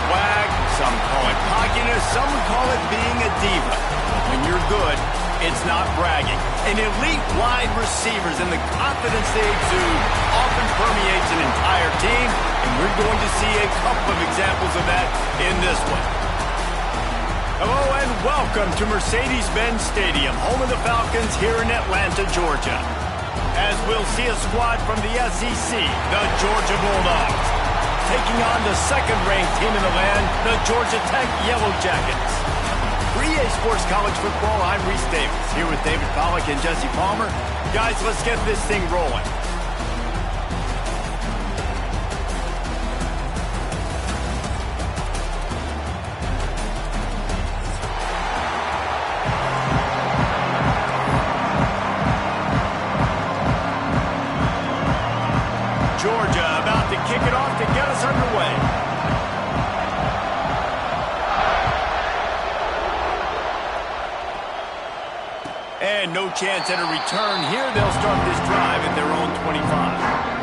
swag, some call it cockiness, some call it being a diva. But when you're good, it's not bragging. And elite wide receivers and the confidence they exude often permeates an entire team, and we're going to see a couple of examples of that in this one. Hello and welcome to Mercedes-Benz Stadium, home of the Falcons here in Atlanta, Georgia. As we'll see a squad from the SEC, the Georgia Bulldogs, taking on the second-ranked team in the land, the Georgia Tech Yellow Jackets. For EA Sports College Football, I'm Reese Davis, here with David Pollack and Jesse Palmer. Guys, let's get this thing rolling. Georgia about to kick it off to get us underway. And no chance at a return here. They'll start this drive at their own 25.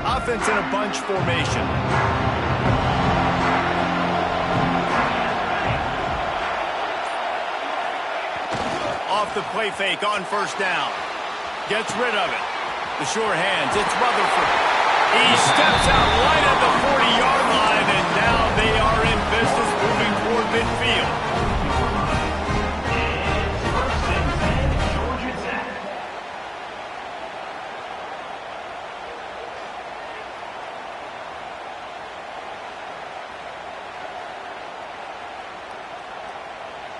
Offense in a bunch formation. Off the play fake on first down. Gets rid of it. The sure hands. It's Rutherford. He steps out right at the 40-yard line, and now they are in business moving toward midfield.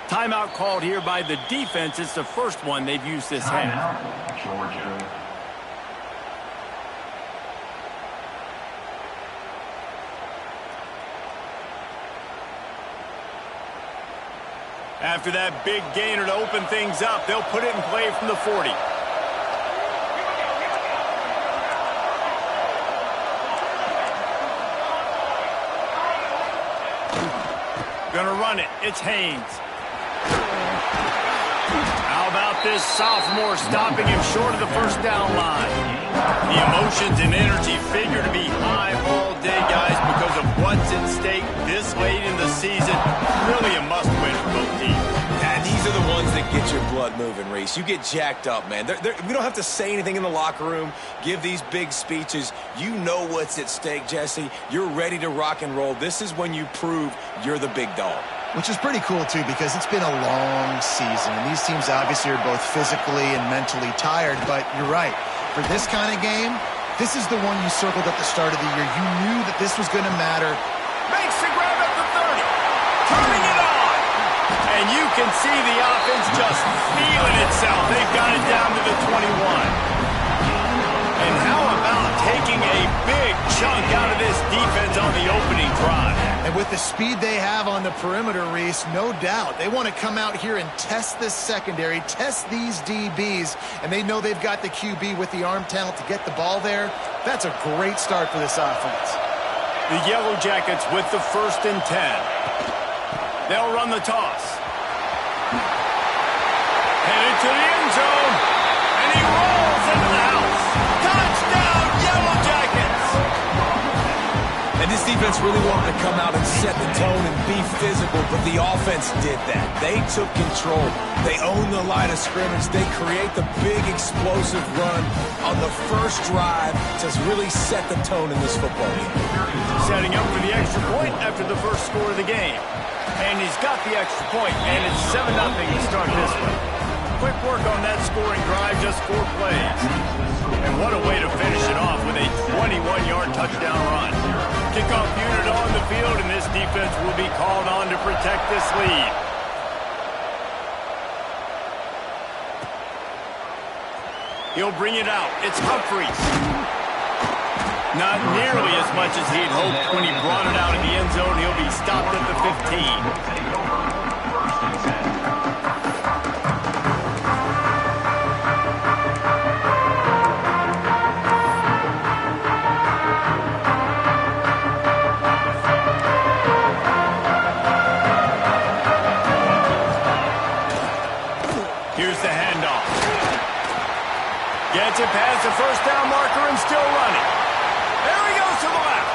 Timeout called here by the defense. It's the first one they've used this half. Georgia. After that big gainer to open things up, they'll put it in play from the 40. Gonna run it. It's Haynes. How about this sophomore stopping him short of the first down line? The emotions and energy figure to be high all day, guys, because of what's at stake this late in the season. Really a must-win for both teams. Yeah, these are the ones that get your blood moving, Reese. You get jacked up, man. We don't have to say anything in the locker room, give these big speeches. You know what's at stake, Jesse. You're ready to rock and roll. This is when you prove you're the big dog. Which is pretty cool, too, because it's been a long season. And these teams obviously are both physically and mentally tired. But you're right. For this kind of game, this is the one you circled at the start of the year. You knew that this was going to matter. Makes the grab at the 30. Turning it on. And you can see the offense just feeling itself. They've got it down to the 21. And how about taking a big chunk out of this defense on the opening drive? And with the speed they have on the perimeter, Reese, no doubt, they want to come out here and test this secondary, test these DBs, and they know they've got the QB with the arm talent to get the ball there. That's a great start for this offense. The Yellow Jackets with the 1st and 10. They'll run the toss. Headed to the end zone, and he rolls into the house. Touchdown, Yellow Jackets! And this defense really wanted to come out and set the tone and be physical, but the offense did that. They took control. They owned the line of scrimmage. They create the big explosive run on the first drive to really set the tone in this football game. Setting up for the extra point after the first score of the game. And he's got the extra point, and it's 7-0 to start this one. Quick work on that scoring drive, just 4 plays. And what a way to finish it off with a 21-yard touchdown run. Kickoff unit on the field, and this defense will be called on to protect this lead. He'll bring it out. It's Humphries. Not nearly as much as he'd hoped when he brought it out in the end zone. He'll be stopped at the 15. Here's the handoff. Gets it past the first down marker and still running. There he goes to the left.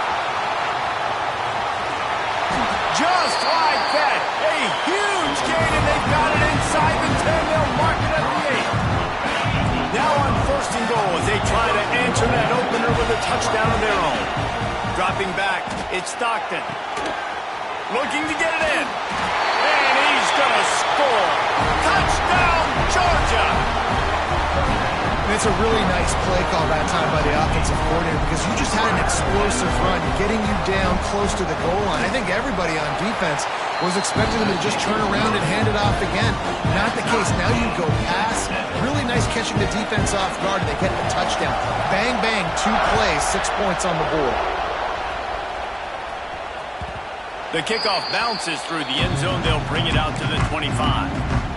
Just like that. A huge gain, and they've got it inside the 10. They'll mark it at the 8. Now on first and goal as they try to answer that opener with a touchdown of their own. Dropping back, it's Stockton. Looking to get it in. And he's going to score. Touchdown, Georgia! And it's a really nice play call that time by the offensive coordinator because you just had an explosive run getting you down close to the goal line. I think everybody on defense was expecting them to just turn around and hand it off again. Not the case. Now you go pass. Really nice catching the defense off guard, and they get the touchdown. Bang, bang, 2 plays, 6 points on the board. The kickoff bounces through the end zone. They'll bring it out to the 25.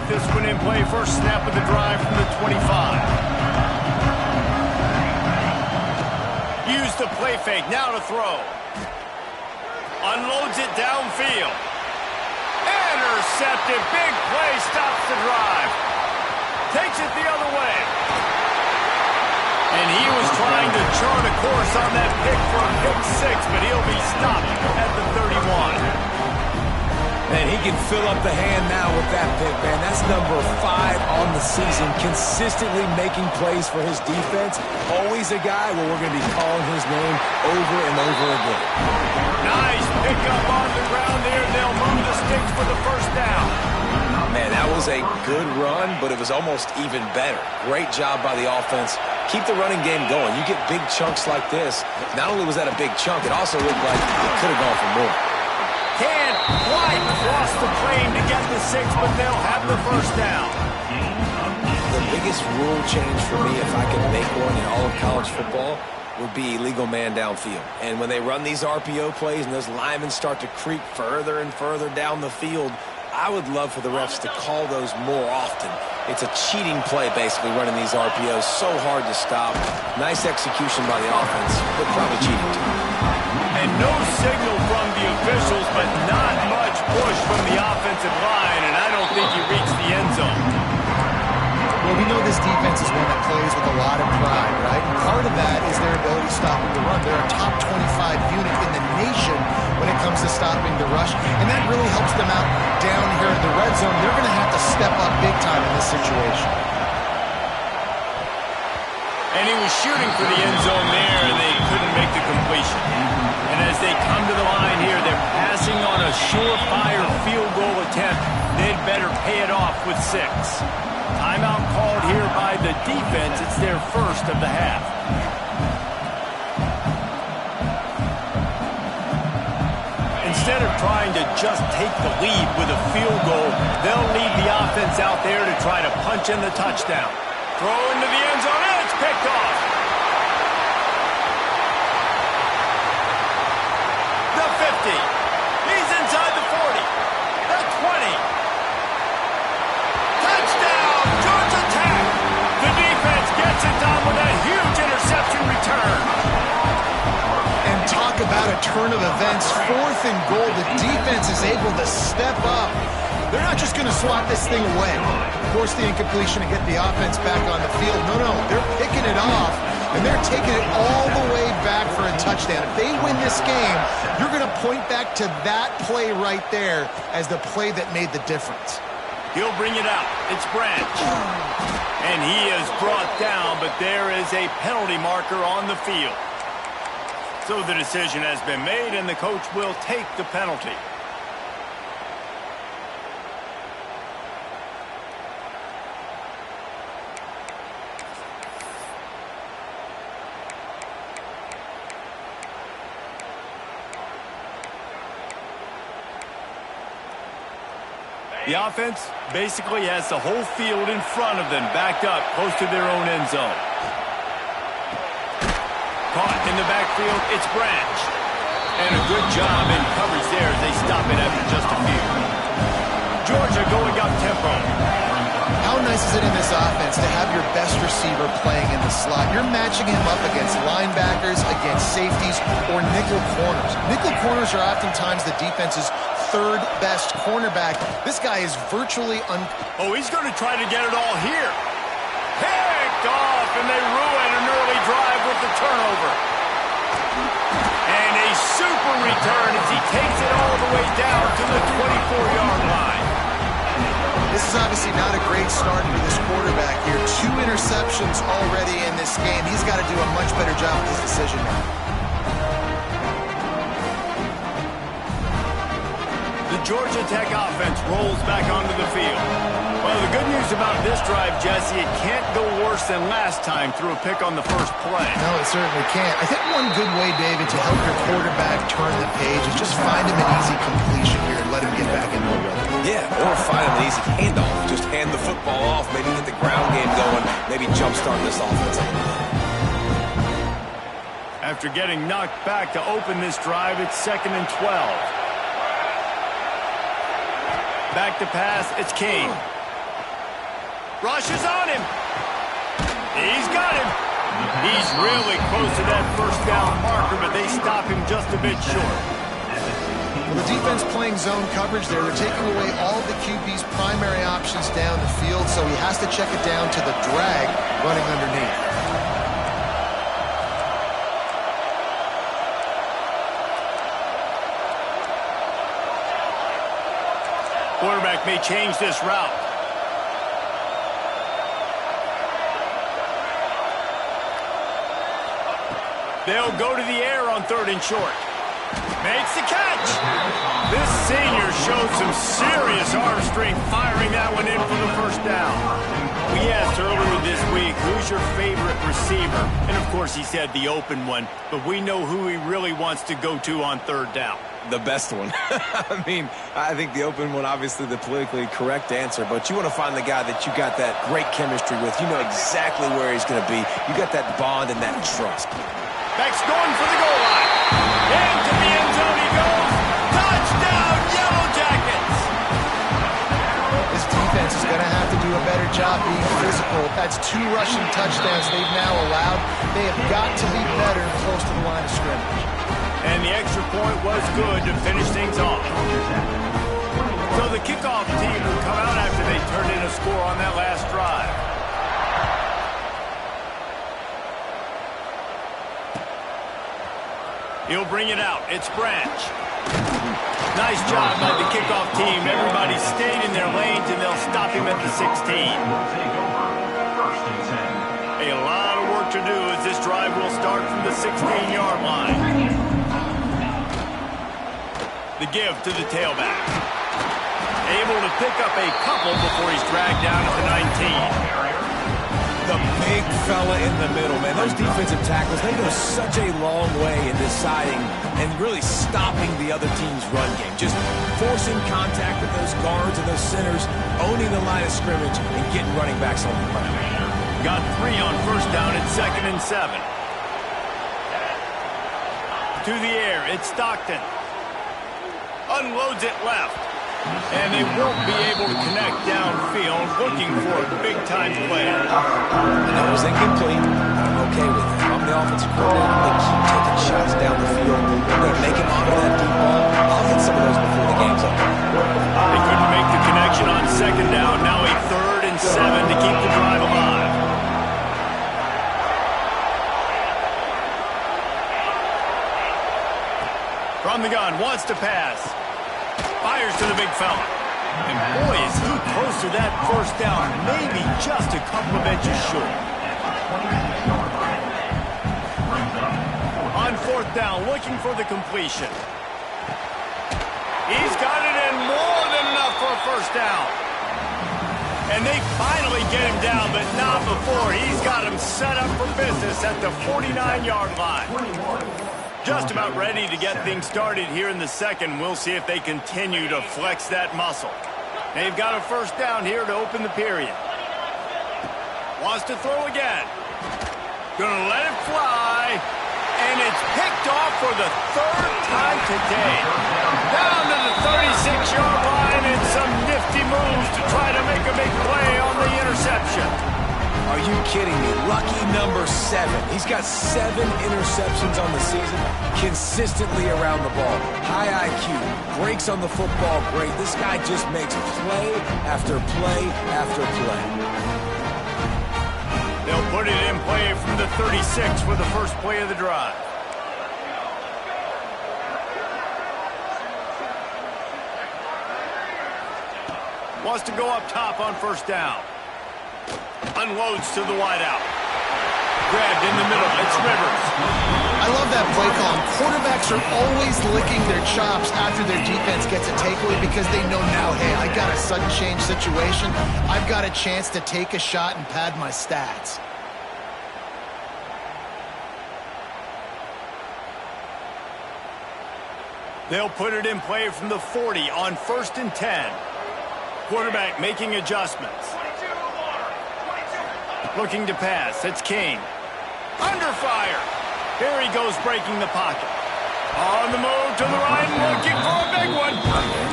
This one in play, first snap of the drive from the 25. Use the play fake, now to throw. Unloads it downfield. Intercepted, big play, stops the drive. Takes it the other way. And he was trying to chart a course on that pick for a pick 6, but he'll be stopped at the 31. And he can fill up the hand now with that pick, man. That's number 5 on the season, consistently making plays for his defense. Always a guy where we're going to be calling his name over and over again. Nice pickup on the ground there. They'll move the sticks for the first down. Man, that was a good run, but it was almost even better. Great job by the offense. Keep the running game going. You get big chunks like this. Not only was that a big chunk, it also looked like it could have gone for more. Can't quite cross the plane to get the 6, but they'll have the first down. The biggest rule change for me, if I could make one in all of college football, would be illegal man downfield. And when they run these RPO plays and those linemen start to creep further and further down the field, I would love for the refs to call those more often. It's a cheating play, basically, running these RPOs. So hard to stop. Nice execution by the offense, but probably cheating too. And no signal from the officials, but not much push from the offensive line, and I don't think he reached the end zone. Well, we know this defense is one that plays with a lot of pride, right? And part of that is their ability stopping the run. They're a top 25 unit in the nation when it comes to stopping the rush, and that really helps them out down here in the red zone. They're going to have to step up big time in this situation. And he was shooting for the end zone there, and they couldn't make the completion. And as they come to the line here, they're passing on a surefire field goal attempt. They'd better pay it off with 6. Timeout called here by the defense. It's their first of the half. Instead of trying to just take the lead with a field goal, they'll lead the offense out there to try to punch in the touchdown. Throw into the end zone, and it's picked off. The 50. He's inside the 40. The 20. Touchdown, Georgia Tech. The defense gets turn of events, 4th and goal. The defense is able to step up. They're not just going to swat this thing away. Force the incompletion and get the offense back on the field. No, they're picking it off, and they're taking it all the way back for a touchdown. If they win this game, you're going to point back to that play right there as the play that made the difference. He'll bring it out. It's Branch. And he is brought down, but there is a penalty marker on the field. So the decision has been made, and the coach will take the penalty. The offense basically has the whole field in front of them, backed up close to their own end zone. Caught in the backfield, it's Branch. And a good job in coverage there as they stop it after just a few. Georgia going up tempo. How nice is it in this offense to have your best receiver playing in the slot? You're matching him up against linebackers, against safeties, or nickel corners. Nickel corners are oftentimes the defense's third best cornerback. This guy is virtually Oh, he's going to try to get it all here. Picked off, and they ruin an early drive with the turnover. And a super return as he takes it all the way down to the 24-yard line. This is obviously not a great start for this quarterback here. 2 interceptions already in this game. He's got to do a much better job with this decision now. The Georgia Tech offense rolls back onto the field. Well, the good news about this drive, Jesse, it can't go worse than last time through a pick on the first play. No, it certainly can't. I think one good way, David, to help your quarterback turn the page is just find him an easy completion here and let him get back into the rhythm. Yeah, or find an easy handoff. Just hand the football off, maybe get the ground game going, maybe jumpstart this offense a little bit. After getting knocked back to open this drive, it's 2nd and 12. Back to pass, it's King. Rush is on him. He's got him. He's really close to that first down marker, but they stop him just a bit short. Well, the defense playing zone coverage there. They're taking away all the QB's primary options down the field, so he has to check it down to the drag running underneath. Quarterback may change this route. They'll go to the air on 3rd and short. Makes the catch. This senior showed some serious arm strength firing that one in for the first down. We asked earlier this week, who's your favorite receiver? And of course he said the open one, but we know who he really wants to go to on 3rd down. The best one. I mean, I think the open one, obviously the politically correct answer, but you want to find the guy that you got that great chemistry with. You know exactly where he's going to be. You got that bond and that trust. Beck's going for the goal line. Into the end zone he goes. Touchdown, Yellow Jackets! This defense is going to have to do a better job being physical. That's 2 rushing touchdowns they've now allowed. They have got to be better close to the line of scrimmage. And the extra point was good to finish things off. So the kickoff team will come out after they turned in a score on that last drive. He'll bring it out. It's Branch. Nice job by the kickoff team. Everybody stayed in their lanes, and they'll stop him at the 16. A lot of work to do as this drive will start from the 16-yard line. The give to the tailback. Able to pick up a couple before he's dragged down at the 19. The big fella in the middle, man. Those defensive tackles, they go such a long way in deciding and really stopping the other team's run game. Just forcing contact with those guards and those centers, owning the line of scrimmage, and getting running backs on the ground. Got 3 on 1st down at 2nd and 7. To the air, it's Stockton. Unloads it left. And they won't be able to connect downfield, looking for a big-time play. And that was incomplete. I'm okay with it. I'm the offensive coordinator, they keep taking shots down the field. They're going to make him honor that deep ball. I'll hit some of those before the game's up. They couldn't make the connection on second down. Now a 3rd and 7 to keep the drive alive. From the gun, wants to pass. Fires to the big fella. And boy, is he close to that first down. Maybe just a couple of inches short. On 4th down, looking for the completion. He's got it in more than enough for a first down. And they finally get him down, but not before. He's got him set up for business at the 49-yard line. Just about ready to get things started here in the second. We'll see if they continue to flex that muscle. They've got a first down here to open the period. Wants to throw again. Gonna let it fly. And it's picked off for the 3rd time today. Down to the 36-yard line and some nifty moves to try to make a big play on the interception. Are you kidding me? Lucky number 7. He's got 7 interceptions on the season, consistently around the ball. High IQ, breaks on the football great. This guy just makes play after play after play. They'll put it in play from the 36 for the first play of the drive. Wants to go up top on first down. Unloads to the wideout. Grabbed in the middle. It's Rivers. I love that play call. Quarterbacks are always licking their chops after their defense gets a takeaway because they know now, hey, I got a sudden change situation. I've got a chance to take a shot and pad my stats. They'll put it in play from the 40 on 1st and 10. Quarterback making adjustments. Looking to pass. It's King. Under fire. Here he goes breaking the pocket. On the move to the right, looking for a big one.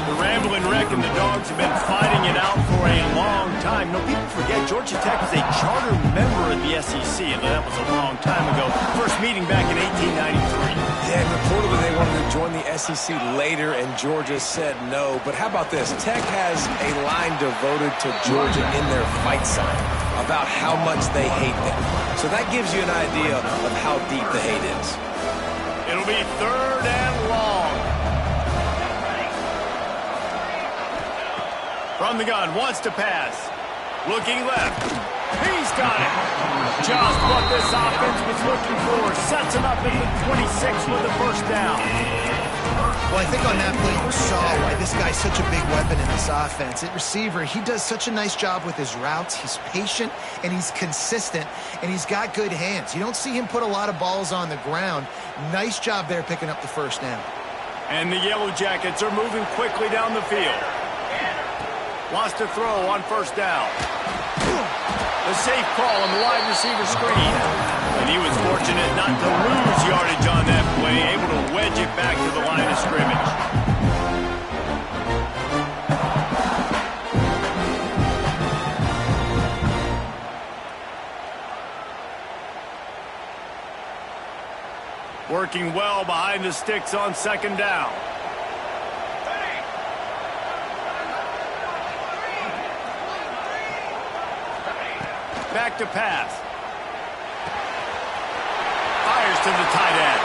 The Rambling Wreck and the Dogs have been fighting it out for a long time. No, people forget Georgia Tech is a charter member of the SEC, and that was a long time ago. First meeting back in 1893. Yeah, reportedly they wanted to join the SEC later, and Georgia said no. But how about this? Tech has a line devoted to Georgia in their fight sign about how much they hate them. So that gives you an idea of how deep the hate is. It'll be 3rd and long. From the gun, wants to pass. Looking left. He's got it. Just what this offense was looking for. Sets him up at the 26 with the first down. Well, I think on that play you saw why this guy's such a big weapon in this offense. At receiver, he does such a nice job with his routes. He's patient, and he's consistent, and he's got good hands. You don't see him put a lot of balls on the ground. Nice job there picking up the first down. And the Yellow Jackets are moving quickly down the field. Wants to throw on first down. The safe call on the wide receiver screen. And he was fortunate not to lose yardage on that play, able to wedge it back to the line of scrimmage. Working well behind the sticks on second down. Back to pass. Fires to the tight end.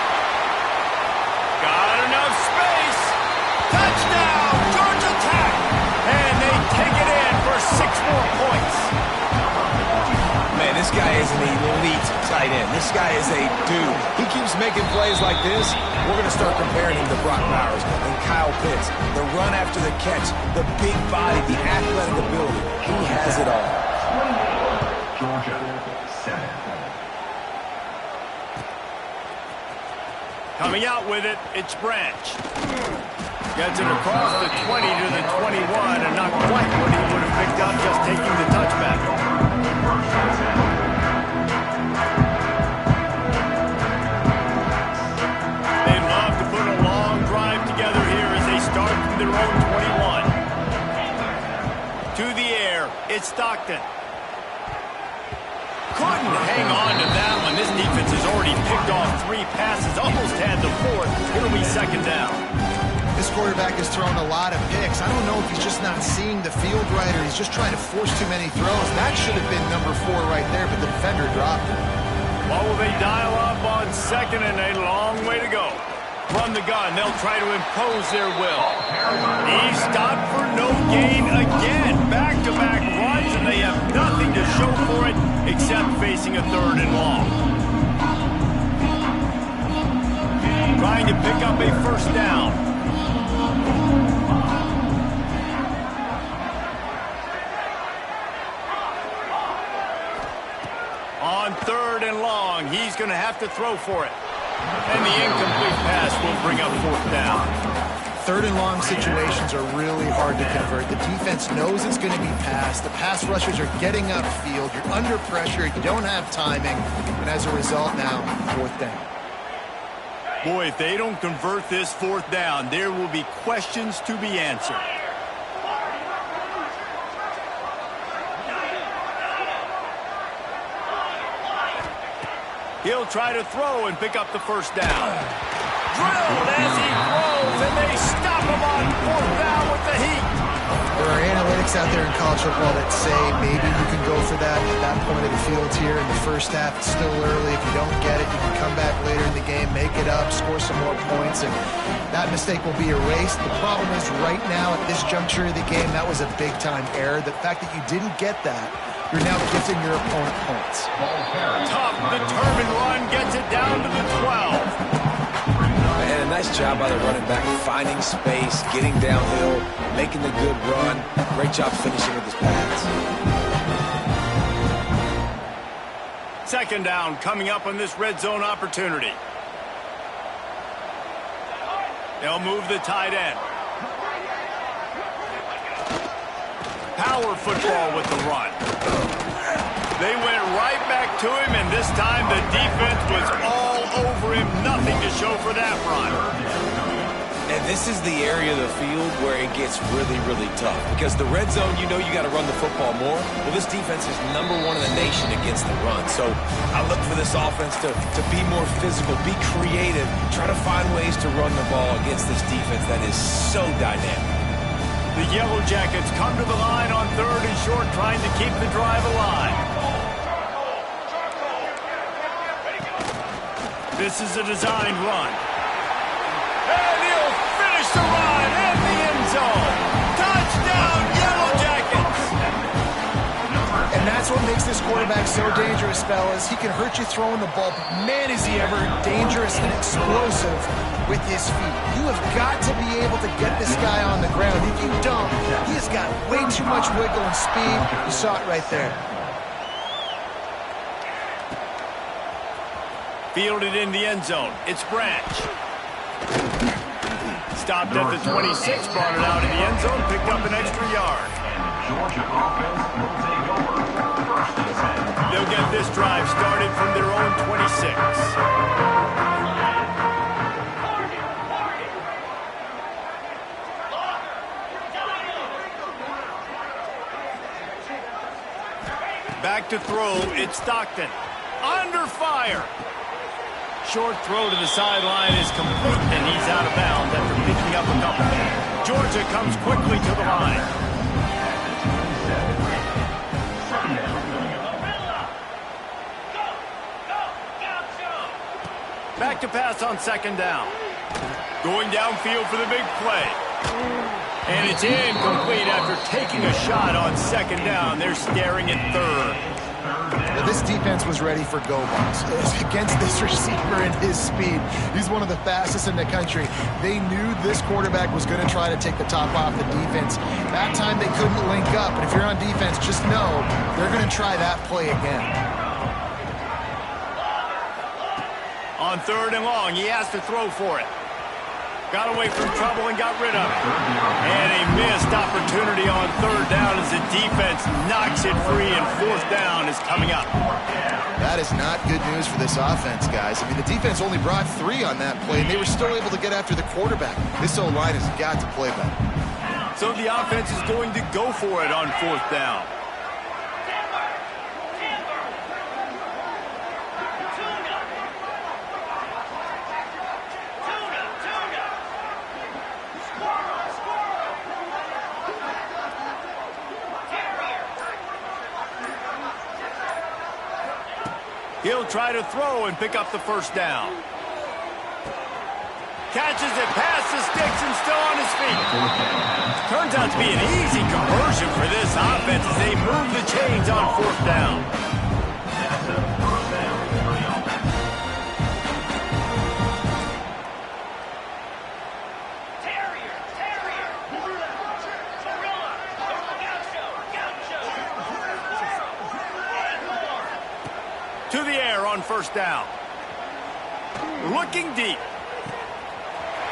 Got enough space. Touchdown, Georgia Tech. And they take it in for 6 more points. Man, this guy is an elite tight end. This guy is a dude. He keeps making plays like this. We're going to start comparing him to Brock Bowers and Kyle Pitts. The run after the catch, the big body, the athletic ability. He has it all. Georgia, 7. Coming out with it, it's Branch. Gets it across the 20 to the 21, and not quite what he would have picked up just taking the touchback. They'd love to put a long drive together here as they start from their own 21. To the air, it's Stockton. Couldn't hang on to that one. This defense is already picked off 3 passes, almost had the 4th. It'll be second down. This quarterback has thrown a lot of picks. I don't know if he's just not seeing the field right or he's just trying to force too many throws. That should have been number 4 right there, but the defender dropped it. What will they dial up on second and a long way to go? Run the gun. They'll try to impose their will. He stopped for no gain again. Back-to-back runs, and they have nothing to show for it except facing a 3rd and long. Trying to pick up a 1st down. On 3rd and long, he's going to have to throw for it. And the incomplete pass will bring up 4th down. 3rd and long situations are really hard to convert. The defense knows it's going to be passed. The pass rushers are getting upfield. You're under pressure. You don't have timing. And as a result now, 4th down. Boy, if they don't convert this 4th down, there will be questions to be answered. He'll try to throw and pick up the 1st down. Drilled as he throws, and they stop him on 4th down with the heat. There are analytics out there in college football that say maybe you can go for that at that point of the field here in the 1st half. It's still early. If you don't get it, you can come back later in the game, make it up, score some more points, and that mistake will be erased. The problem is right now at this juncture of the game, that was a big-time error. The fact that you didn't get that, you're now gifting your opponent points. Tough, determined run gets it down to the 12. And a nice job by the running back, finding space, getting downhill, making the good run. Great job finishing with his pass. 2nd down coming up on this red zone opportunity. They'll move the tight end. Power football with the run. They went right back to him, and this time the defense was all over him. Nothing to show for that run. And this is the area of the field where it gets really, really tough. Because the red zone, you know you got to run the football more. Well, this defense is #1 in the nation against the run. So I look for this offense to be more physical, be creative, try to find ways to run the ball against this defense that is so dynamic. The Yellow Jackets come to the line on 3rd and short, trying to keep the drive alive. This is a designed run. And he'll finish the run in the end zone. Touchdown, Yellow Jackets! And that's what makes this quarterback so dangerous, fellas. He can hurt you throwing the ball, but man, is he ever dangerous and explosive with his feet. You have got to be able to get this guy on the ground. If you don't, he has got way too much wiggle and speed. You saw it right there. Fielded in the end zone. It's Branch. Stopped at the 26, brought it out in the end zone, picked up an extra yard. Georgia offense will take over 1st and 10. They'll get this drive started from their own 26. Back to throw, it's Stockton. Under fire. Short throw to the sideline is complete, and he's out of bounds after picking up a couple. Georgia comes quickly to the line. Back to pass on 2nd down. Going downfield for the big play. And it's incomplete after taking a shot on 2nd down. They're staring at 3rd. Now, this defense was ready for go balls against this receiver and his speed. He's one of the fastest in the country. They knew this quarterback was going to try to take the top off the defense. That time they couldn't link up, and if you're on defense, just know they're going to try that play again. On 3rd and long, he has to throw for it. Got away from trouble and got rid of it. And a missed opportunity on 3rd down as the defense knocks it free, and 4th down is coming up. That is not good news for this offense, guys. I mean, the defense only brought 3 on that play, and they were still able to get after the quarterback. This O-line has got to play better. So the offense is going to go for it on 4th down. He'll try to throw and pick up the first down. Catches it past the sticks and still on his feet. Turns out to be an easy conversion for this offense as they move the chains on fourth down. To the air on first down. Looking deep.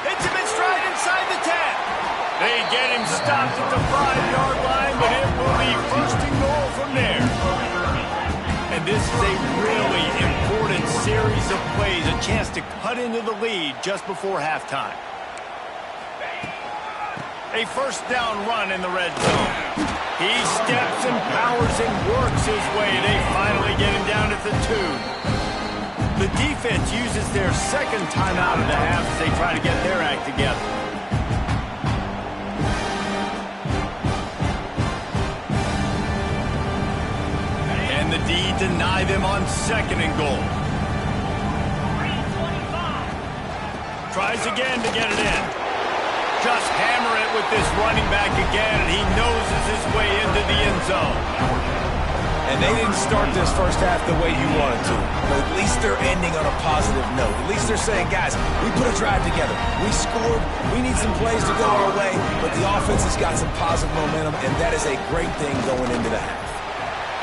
Hits him in stride inside the 10. They get him stopped at the 5-yard line, but it will be first and goal from there. And this is a really important series of plays, a chance to cut into the lead just before halftime. A first down run in the red zone. He steps and powers and works his way. They finally get him down at the 2. The defense uses their second timeout of the half as they try to get their act together. And the D deny them on second and goal. Tries again to get it in. Just hammer it with this running back again, and he noses his way into the end zone. And they didn't start this first half the way you wanted to. But at least they're ending on a positive note. At least they're saying, guys, we put a drive together. We scored. We need some plays to go our way. But the offense has got some positive momentum, and that is a great thing going into the half.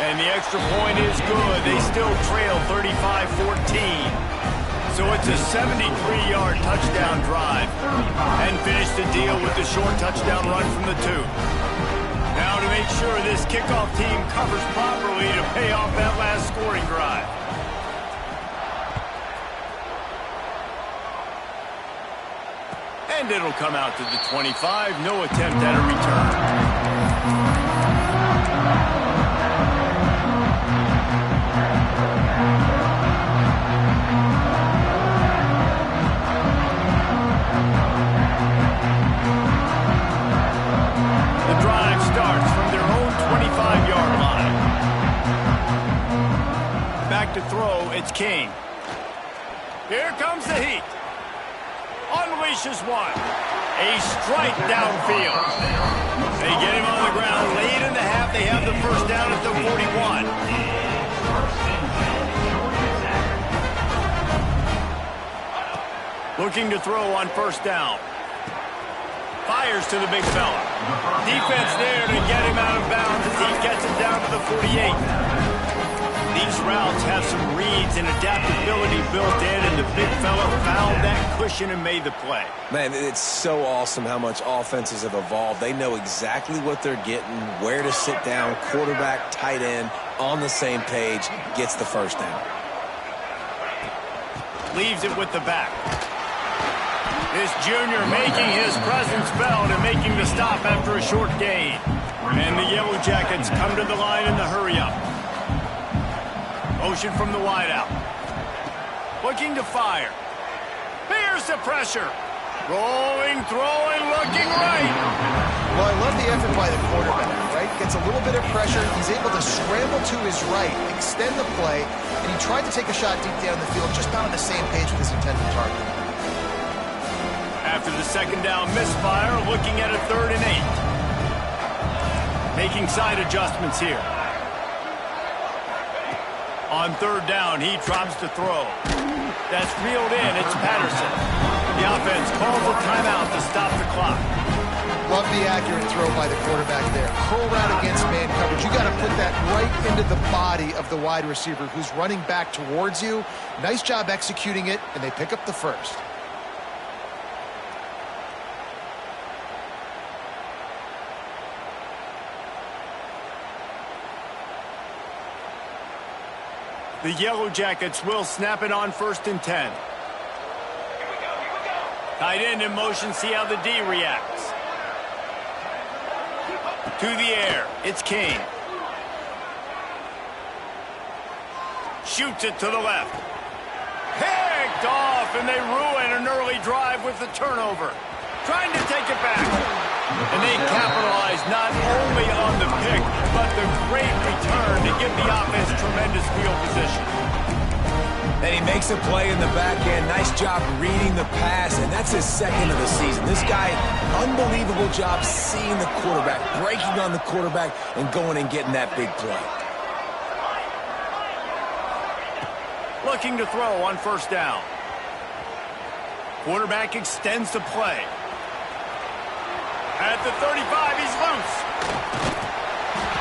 And the extra point is good. They still trail 35-14. So it's a 73-yard touchdown drive. And finish the deal with the short touchdown run from the 2. Now to make sure this kickoff team covers properly to pay off that last scoring drive. And it'll come out to the 25. No attempt at a return. Starts from their own 25-yard line. Back to throw, it's King. Here comes the heat. Unleashes one. A strike downfield. They get him on the ground late in the half. They have the first down at the 41. Looking to throw on first down. Fires to the big fella. Defense there to get him out of bounds as he gets it down to the 48. These routes have some reads and adaptability built in, and the big fella found that cushion and made the play. Man, it's so awesome how much offenses have evolved. They know exactly what they're getting, where to sit down, quarterback, tight end, on the same page, gets the first down. Leaves it with the back. This junior making his presence felt and making the stop after a short gain. And the Yellow Jackets come to the line in the hurry-up. Motion from the wideout. Looking to fire. Here's the pressure. Rolling, throwing, looking right. Well, I love the effort by the quarterback, right? Gets a little bit of pressure. He's able to scramble to his right, extend the play, and he tried to take a shot deep down the field, just not on the same page with his intended target. After the second down misfire, looking at a 3rd and 8. Making side adjustments here. On 3rd down, he drops to throw. That's reeled in. It's Patterson. The offense calls a timeout to stop the clock. Love the accurate throw by the quarterback there. Curl route against man coverage. You got to put that right into the body of the wide receiver who's running back towards you. Nice job executing it, and they pick up the first. The Yellow Jackets will snap it on 1st and 10. Tight end in motion, see how the D reacts. To the air, it's King. Shoots it to the left. Picked off, and they ruin an early drive with the turnover. Trying to take it back. And they capitalize not only on the pick, but the great return to give the offense tremendous field position. And he makes a play in the back end. Nice job reading the pass, and that's his second of the season. This guy, unbelievable job seeing the quarterback, breaking on the quarterback, and going and getting that big play. Looking to throw on first down. Quarterback extends the play. At the 35, he's loose.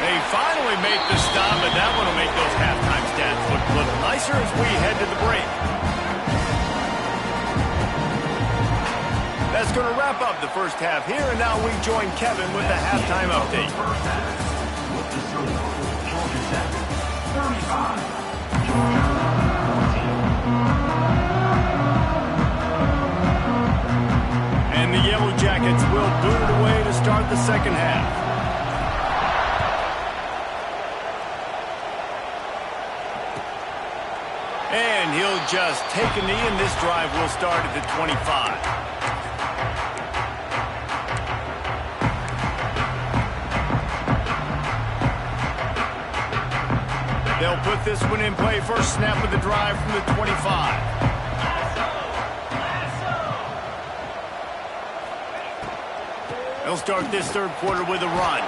They finally make the stop, and that one will make those halftime stats look a little nicer as we head to the break. That's going to wrap up the first half here, and now we join Kevin with the halftime update. First half. With the score, Georgia Tech 35, Georgia 14. And the Yellow Jackets will boot it away to start the second half. And he'll just take a knee, and this drive will start at the 25. They'll put this one in play. First snap of the drive from the 25. They'll start this third quarter with a run.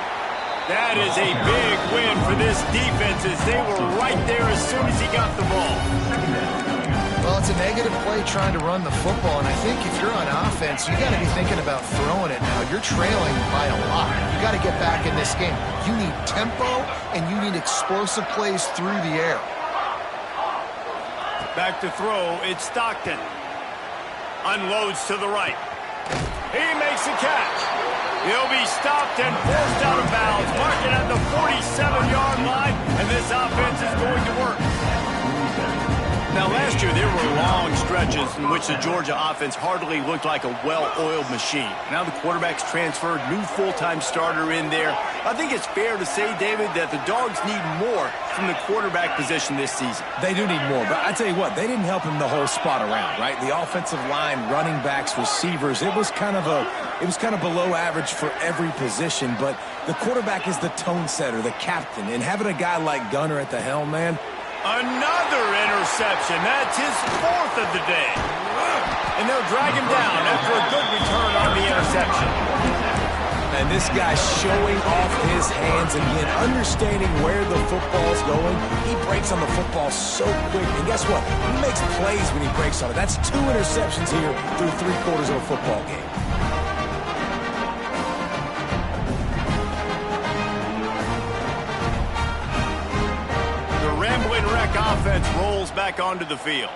That is a big win for this defense as they were right there as soon as he got the ball. Well, it's a negative play trying to run the football, and I think if you're on offense, you got to be thinking about throwing it now. You're trailing by a lot. You got to get back in this game. You need tempo, and you need explosive plays through the air. Back to throw, it's Stockton. Unloads to the right. He makes a catch. He'll be stopped and forced out of bounds, marking at the 47-yard line, and this offense is going to work. Now, last year, there were long stretches in which the Georgia offense hardly looked like a well-oiled machine. Now the quarterback's transferred, new full-time starter in there. I think it's fair to say, David, that the Dogs need more from the quarterback position this season. They do need more, but I tell you what, they didn't help him the whole spot around, right? The offensive line, running backs, receivers, it was kind of below average for every position, but the quarterback is the tone setter, the captain, and having a guy like Gunner at the helm, man. Another interception. That's his fourth of the day. And they'll drag him down after a good return on the interception. And this guy's showing off his hands again, understanding where the football's going. He breaks on the football so quick. And guess what? He makes plays when he breaks on it. That's 2 interceptions here through 3 quarters of a football game. Offense rolls back onto the field.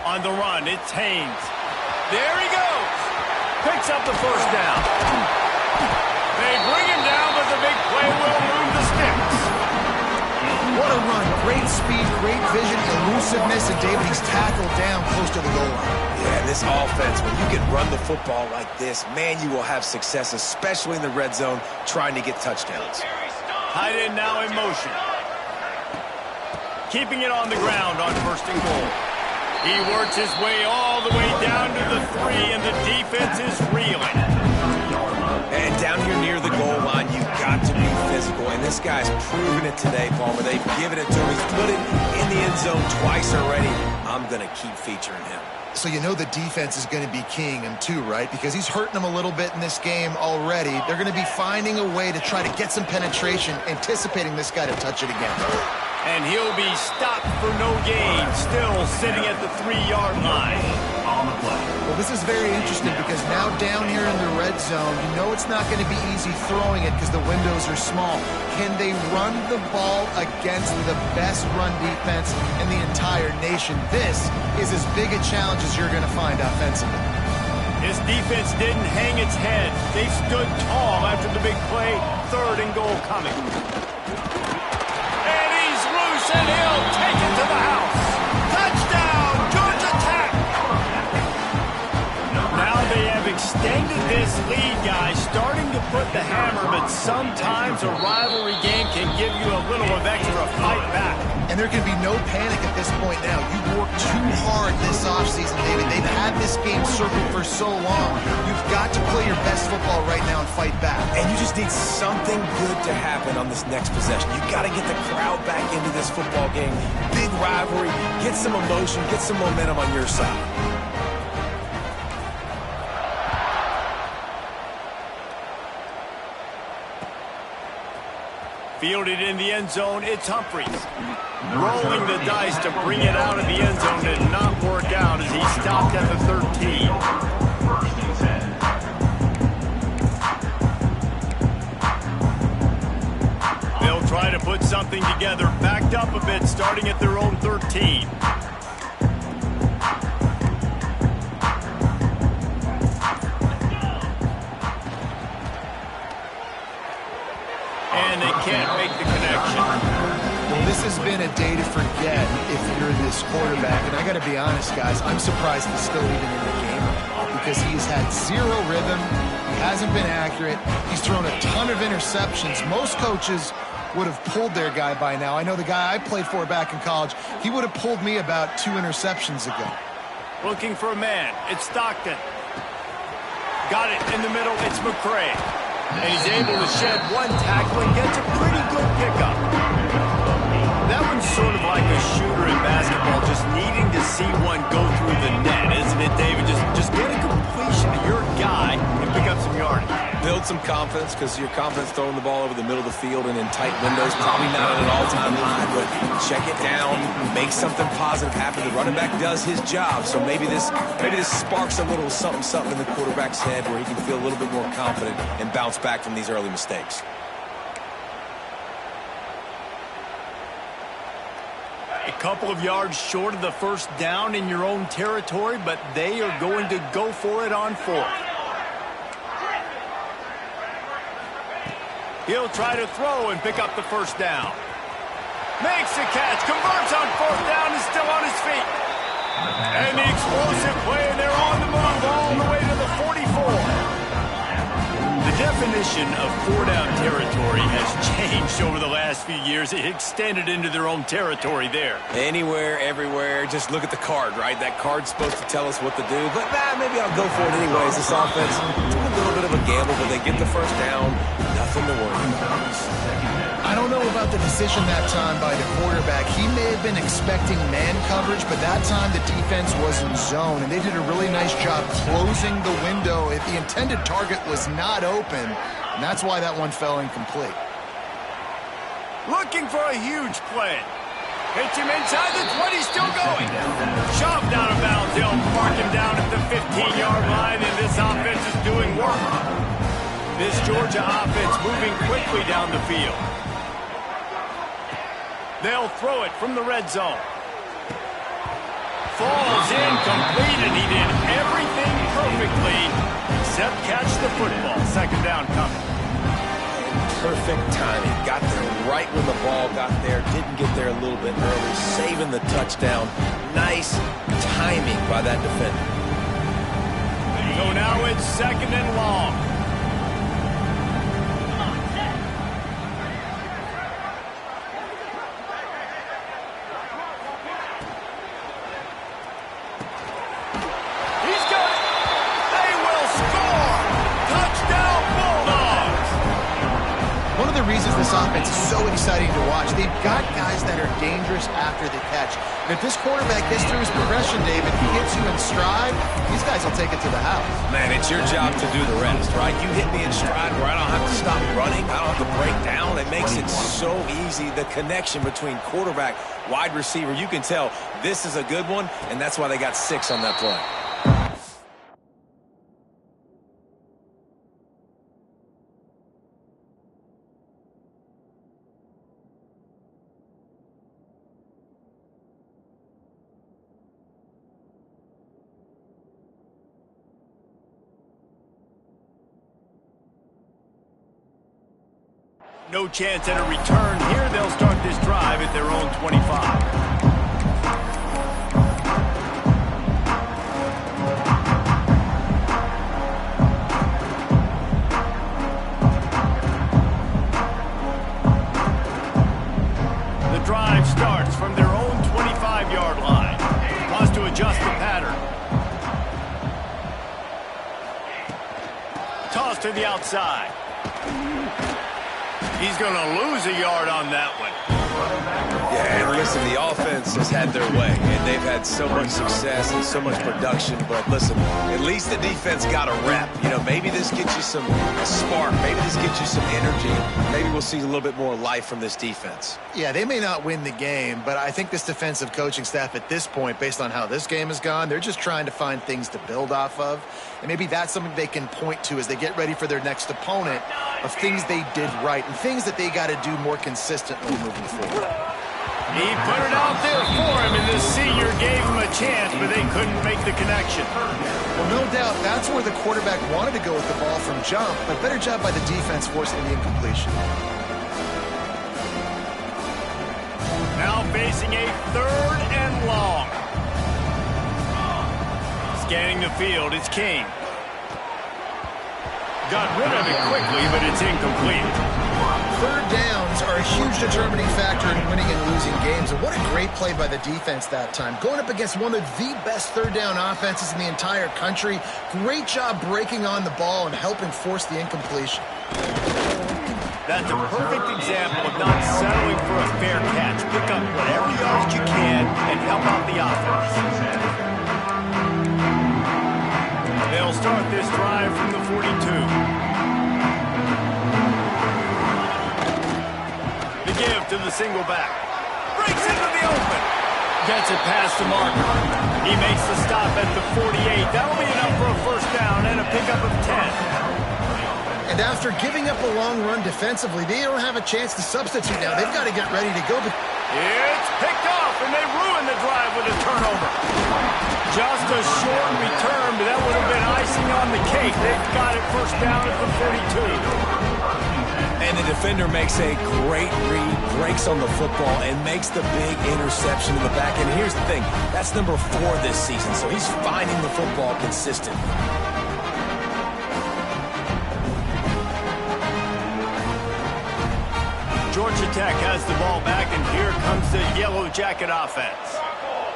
On the run, it's Haynes. There he goes. Picks up the first down. They bring him down, but the big play will move the sticks. What a run. Great speed, great vision, elusiveness, and David, he's tackled down close to the goal line. Yeah, this offense, when you can run the football like this, man, you will have success, especially in the red zone, trying to get touchdowns. Tight end now in motion. Keeping it on the ground on first and goal. He works his way all the way down to the 3, and the defense is reeling. And down here near the goal line, you've got to be physical. And this guy's proven it today, Palmer. They've given it to him. He's put it in the end zone twice already. I'm going to keep featuring him. So you know the defense is going to be keying him too, right? Because he's hurting them a little bit in this game already. They're going to be finding a way to try to get some penetration, anticipating this guy to touch it again. And he'll be stopped for no gain, still sitting at the 3-yard line. Well, this is very interesting because now down here in the red zone, you know it's not going to be easy throwing it because the windows are small. Can they run the ball against the best run defense in the entire nation? This is as big a challenge as you're going to find offensively. His defense didn't hang its head. They stood tall after the big play. 3rd and goal coming. And he's loose, and he'll take it to the house. Touchdown, Georgia Tech! Now they have extended this lead, guys, starting to put the hammer, but sometimes a rivalry game can give you a little of extra fight back. And And there can be no panic at this point now. You've worked too hard this offseason, David. They've had this game circled for so long. You've got to play your best football right now and fight back. And you just need something good to happen on this next possession. You got to get the crowd back into this football game. Big rivalry. Get some emotion. Get some momentum on your side. Fielded in the end zone, it's Humphries. Rolling the dice to bring it out of the end zone did not work out as he stopped at the 13. They'll try to put something together, backed up a bit, starting at their own 13. And they can't make the connection. Well, this has been a day to forget if you're this quarterback. And I got to be honest, guys, I'm surprised he's still even in the game right now because he's had zero rhythm. He hasn't been accurate. He's thrown a ton of interceptions. Most coaches would have pulled their guy by now. I know the guy I played for back in college, he would have pulled me about 2 interceptions ago. Looking for a man. It's Stockton. Got it in the middle. It's McCray. And he's able to shed one tackle and gets a pretty good pickup. That one's sort of like a shooter in basketball, just needing to see one go through the net, isn't it, David? Just get a completion to your guy and pick up some yardage. Build some confidence because your confidence throwing the ball over the middle of the field and in tight windows, probably not at an all-time high, but check it down, make something positive happen. The running back does his job, so maybe this sparks a little something in the quarterback's head where he can feel a little bit more confident and bounce back from these early mistakes. A couple of yards short of the first down in your own territory, but they are going to go for it on 4th. He'll try to throw and pick up the first down. Makes the catch, converts on 4th down, is still on his feet. And the explosive play, and they're on the move all the way to the 44. The definition of 4-down territory has changed over the last few years. It extended into their own territory there. Anywhere, everywhere, just look at the card, right? That card's supposed to tell us what to do, but maybe I'll go for it anyways. This offense, a little bit of a gamble, but they get the first down. Nothing to worry about. I don't know about the decision that time by the quarterback. He may have been expecting man coverage, but that time the defense was in zone, and they did a really nice job closing the window if the intended target was not open, and that's why that one fell incomplete. Looking for a huge play. Hits him inside the 20, still going. Shoved out of bounds. They'll mark him down at the 15-yard line, and this offense is doing work. This Georgia offense moving quickly down the field. They'll throw it from the red zone. Falls incomplete, and he did everything perfectly except catch the football. Second down coming. Perfect timing. Got there right when the ball got there. Didn't get there a little bit early. Saving the touchdown. Nice timing by that defender. So now it's 2nd and long. This offense is so exciting to watch. They've got guys that are dangerous after the catch. And if this quarterback gets through his progression, David, he hits you in stride, these guys will take it to the house. Man, it's your job to do the rest, right? You hit me in stride where I don't have to stop running. I don't have to break down. It makes it so easy. The connection between quarterback, wide receiver, you can tell this is a good one, and that's why they got 6 on that play. No chance at a return here. They'll start this drive at their own 25. The drive starts from toss to the outside. He's going to lose a yard on that one. Yeah, and listen, the offense has had their way, and they've had so much success and so much production. But listen, at least the defense got a rep. You know, maybe this gets you a spark. Maybe this gets you some energy. Maybe we'll see a little bit more life from this defense. Yeah, they may not win the game, but I think this defensive coaching staff at this point, based on how this game has gone, they're just trying to find things to build off of. And maybe that's something they can point to as they get ready for their next opponent, of things they did right and things that they got to do more consistently moving forward. He put it out there for him, and the senior gave him a chance, but they couldn't make the connection. Well, no doubt that's where the quarterback wanted to go with the ball from jump, but better job by the defense forcing the incompletion. Now facing a 3rd and long. Scanning the field, it's King. Got rid of it quickly, but it's incomplete. 3rd downs are a huge determining factor in winning and losing games, and what a great play by the defense that time. Going up against one of the best 3rd down offenses in the entire country. Great job breaking on the ball and helping force the incompletion. That's a perfect example of not settling for a fair catch. Pick up whatever yards you can and help out the offense. They'll start this drive from the 42. The give to the single back. Breaks into the open. Gets it past the marker. He makes the stop at the 48. That'll be enough for a 1st down and a pickup of 10. And after giving up a long run defensively, they don't have a chance to substitute now. They've got to get ready to go. It's picked off, and they ruin the drive with a turnover. Just a short return, but that would have been icing on the cake. They've got it 1st down at the 42. And the defender makes a great read, breaks on the football, and makes the big interception in the back. And here's the thing, that's number 4 this season, so he's finding the football consistently. Georgia Tech has the ball back, and here comes the Yellow Jacket offense.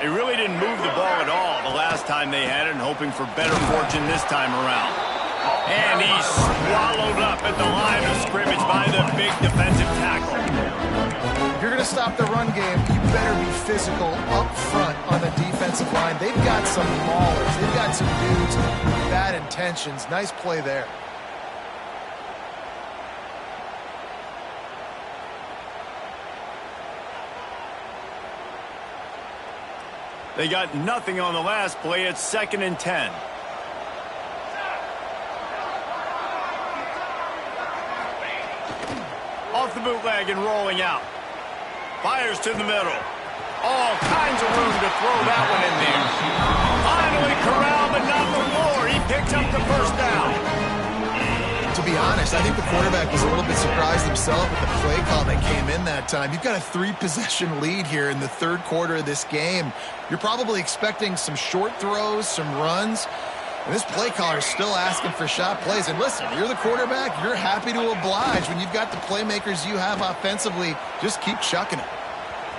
They really didn't move the ball at all the last time they had it, and hoping for better fortune this time around. And he's swallowed up at the line of scrimmage by the big defensive tackle. If you're going to stop the run game, you better be physical up front on the defensive line. They've got some maulers. They've got some dudes with bad intentions. Nice play there. They got nothing on the last play. It's 2nd and 10. Off the bootleg and rolling out. Fires to the middle. All kinds of room to throw that one in there. Finally corralled, but not before. He picks up the 1st down. To be honest, I think the quarterback was a little bit surprised himself with the play call that came in that time. You've got a 3-possession lead here in the 3rd quarter of this game. You're probably expecting some short throws, some runs. And this play caller is still asking for shot plays. And listen, you're the quarterback. You're happy to oblige when you've got the playmakers you have offensively. Just keep chucking it.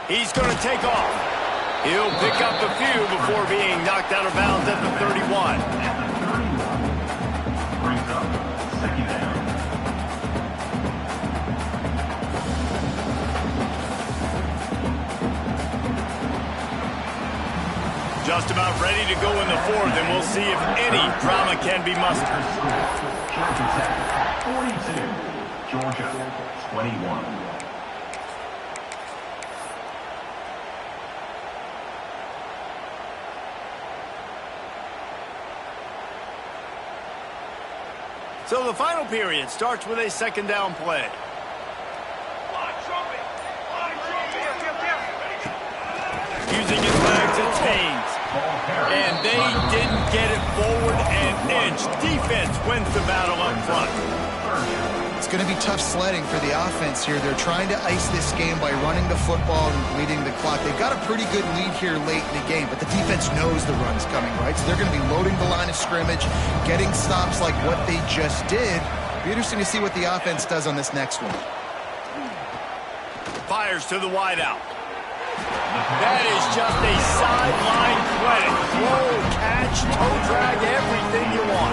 He's going to take off. He'll pick up a few before being knocked out of bounds at the 31. Brings up 2nd down. Just about ready to go in the 4th, and we'll see if any drama can be mustered. Georgia Tech, 42. Georgia, 21. So the final period starts with a 2nd down play. Using his legs, it's Haynes. And they didn't get it forward an inch. Defense wins the battle up front. It's going to be tough sledding for the offense here. They're trying to ice this game by running the football and bleeding the clock. They've got a pretty good lead here late in the game, but the defense knows the run's coming, right? So they're going to be loading the line of scrimmage, getting stops like what they just did. It'll be interesting to see what the offense does on this next one. Fires to the wideout. That is just a sideline credit. Throw, catch, toe drag, everything you want.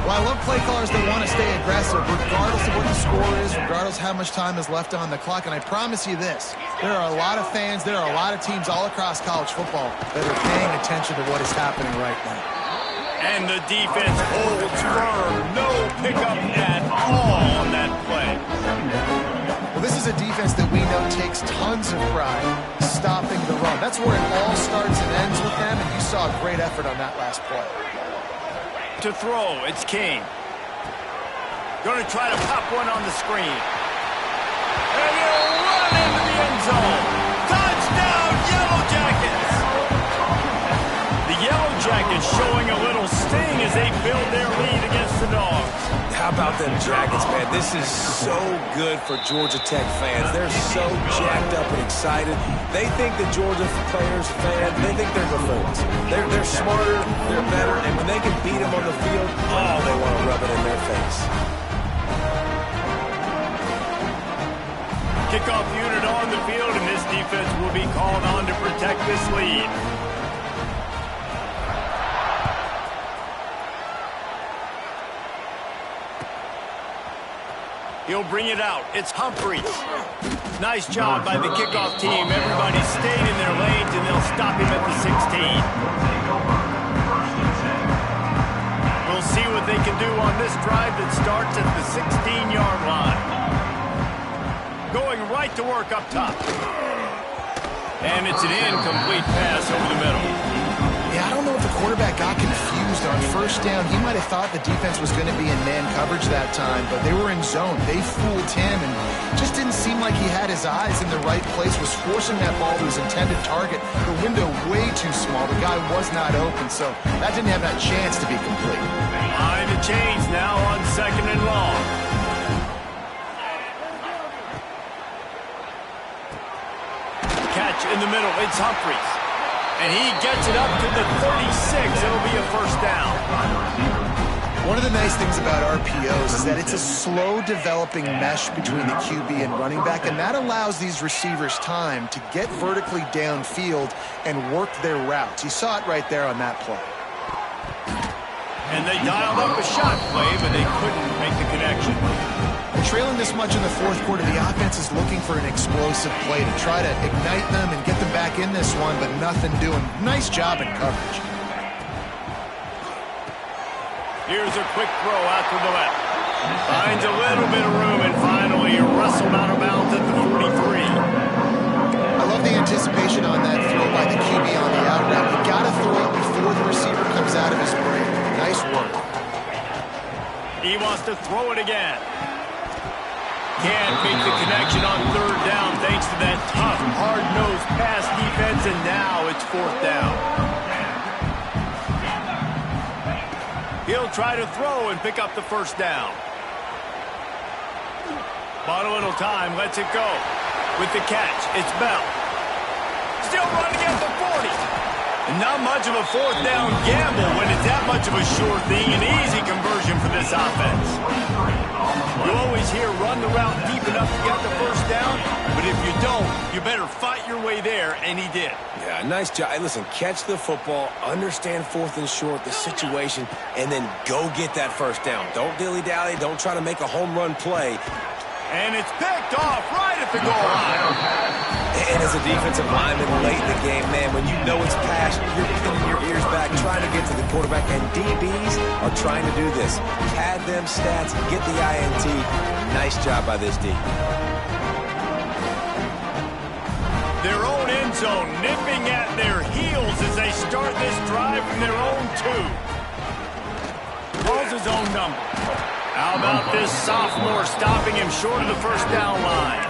Well, I love play callers that want to stay aggressive, regardless of what the score is, regardless how much time is left on the clock. And I promise you this, there are a lot of fans, there are a lot of teams all across college football that are paying attention to what is happening right now. And the defense holds firm. No pickup at all on that play. Well, this is a defense that we know takes tons of pride stopping the run. That's where it all starts and ends with them, and you saw a great effort on that last play. To throw, it's King. Going to try to pop one on the screen. And he'll run into the end zone. Touchdown, Yellow Jackets! The Yellow Jackets showing a little sting as they build their lead against the Dogs. How about them Jackets, man? This is so good for Georgia Tech fans. They're so jacked up and excited. They think the Georgia fans, they think they're buffoons. They're smarter, they're better, and when they can beat them on the field, oh, they want to rub it in their face. Kickoff unit on the field, and this defense will be called on to protect this lead. He'll bring it out. It's Humphries. Nice job by the kickoff team. Everybody stayed in their lanes, and they'll stop him at the 16. We'll see what they can do on this drive that starts at the 16-yard line. Going right to work up top. And it's an incomplete pass over the middle. Yeah, I don't know if the quarterback got confused on first down. He might have thought the defense was going to be in man coverage that time, but they were in zone. They fooled him and just didn't seem like he had his eyes in the right place, was forcing that ball to his intended target. The window way too small. The guy was not open, so that didn't have that chance to be complete. Behind the chains now on 2nd and long. Catch in the middle. It's Humphries. And he gets it up to the 36. It'll be a first down. One of the nice things about RPOs is that it's a slow developing mesh between the QB and running back, and that allows these receivers time to get vertically downfield and work their routes. You saw it right there on that play. And they dialed up a shot play, but they couldn't make the connection. Trailing this much in the fourth quarter, the offense is looking for an explosive play to try to ignite them and get them back in this one, but nothing doing. Nice job in coverage. Here's a quick throw out to the left. Finds a little bit of room, and finally wrestled out of bounds at the 43. I love the anticipation on that throw by the QB on the out route. You got to throw it before the receiver comes out of his break. Nice work. He wants to throw it again. Can't make the connection on 3rd down thanks to that tough, hard-nosed pass defense, and now it's 4th down. He'll try to throw and pick up the first down. Bought a little time, lets it go. With the catch, it's Bell. Still running at the 40. And not much of a 4th down gamble when it's that much of a sure thing, an easy conversion for this offense. You always hear run the route deep enough to get the first down, but if you don't, you better fight your way there, and he did. Yeah, nice job. Hey, listen, catch the football, understand 4th and short, the situation, and then go get that first down. Don't dilly-dally. Don't try to make a home run play. And it's picked off right at the goal line. And as a defensive lineman late in the game, man, when you know it's passed, you're pinning your ears back, trying to get to the quarterback, and DBs are trying to do this. Pad them stats, get the INT. Nice job by this D. Their own end zone nipping at their heels as they start this drive from their own 2. Calls his own number. How about this sophomore stopping him short of the first down line?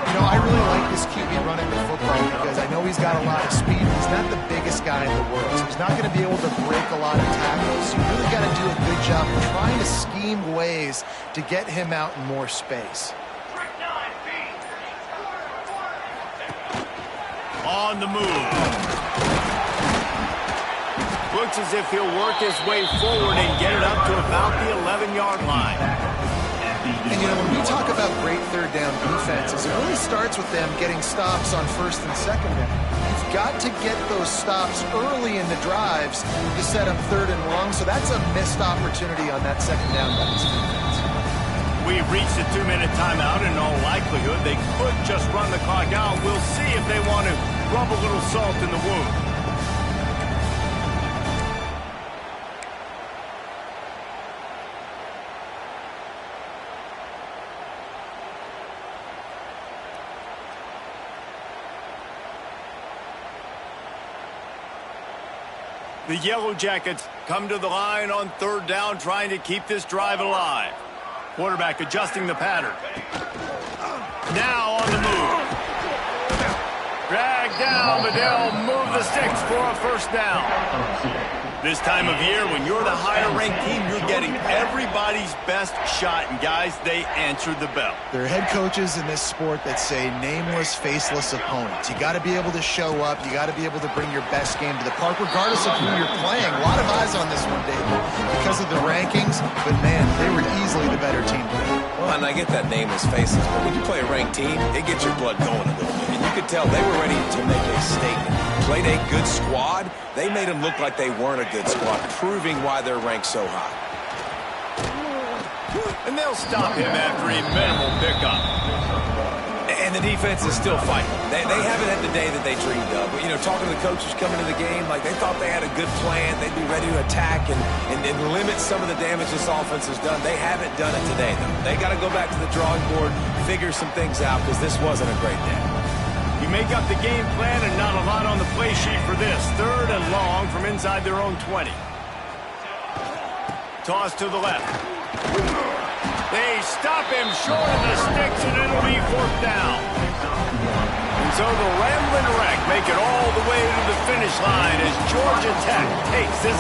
You know, I really like this QB running the football because I know he's got a lot of speed. He's not the biggest guy in the world, so he's not going to be able to break a lot of tackles. So you really got to do a good job of trying to scheme ways to get him out in more space. On the move. Looks as if he'll work his way forward and get it up to about the 11-yard line. And, you know, when we talk about great 3rd down defenses, it really starts with them getting stops on 1st and 2nd down. You've got to get those stops early in the drives to set up 3rd and long, so that's a missed opportunity on that 2nd down by this defense. We've reached a 2-minute timeout. In all likelihood, they could just run the clock out. We'll see if they want to rub a little salt in the wound. The Yellow Jackets come to the line on 3rd down, trying to keep this drive alive. Quarterback adjusting the pattern. Now on the move. Drag down, but they'll move the sticks for a 1st down. This time of year, when you're the higher-ranked team, you're getting everybody's best shot. And, guys, they answered the bell. There are head coaches in this sport that say nameless, faceless opponents. You got to be able to show up. You got to be able to bring your best game to the park, regardless of who you're playing. A lot of eyes on this one, David, because of the rankings. But, man, they were easily the better team today. Well, and I get that nameless faces, but when you play a ranked team, it gets your blood going a little bit. And you could tell they were ready to make a statement. Played a good squad. They made them look like they weren't a good squad, proving why they're ranked so high. And they'll stop him after a minimal pickup. And the defense is still fighting. They haven't had the day that they dreamed of. But, you know, talking to the coaches coming to the game, like they thought they had a good plan. They'd be ready to attack and limit some of the damage this offense has done. They haven't done it today, though. They got to go back to the drawing board, figure some things out, because this wasn't a great day. You make up the game plan and not a lot on the play sheet for this. 3rd and long from inside their own 20. Toss to the left. They stop him short of the sticks, and it'll be 4th down. And so the Ramblin' Wreck make it all the way to the finish line as Georgia Tech takes this